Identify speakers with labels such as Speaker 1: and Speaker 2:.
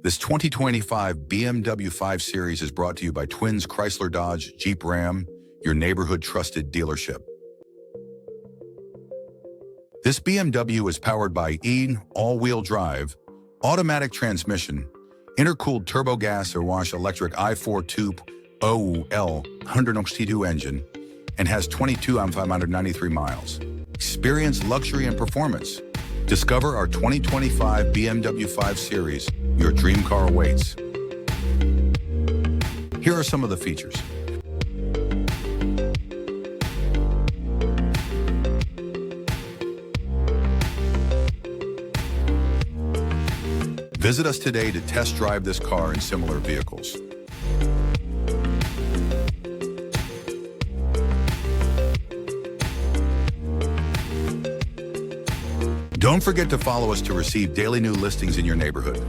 Speaker 1: This 2025 BMW 5 Series is brought to you by Twins Chrysler Dodge Jeep Ram, your neighborhood trusted dealership. This BMW is powered by all-wheel drive, automatic transmission, intercooled turbo gas or wash electric i4 2.0L 162 engine, and has 22,593 miles. Experience luxury and performance. Discover our 2025 BMW 5 Series. Your dream car awaits. Here are some of the features. Visit us today to test drive this car and similar vehicles. Don't forget to follow us to receive daily new listings in your neighborhood.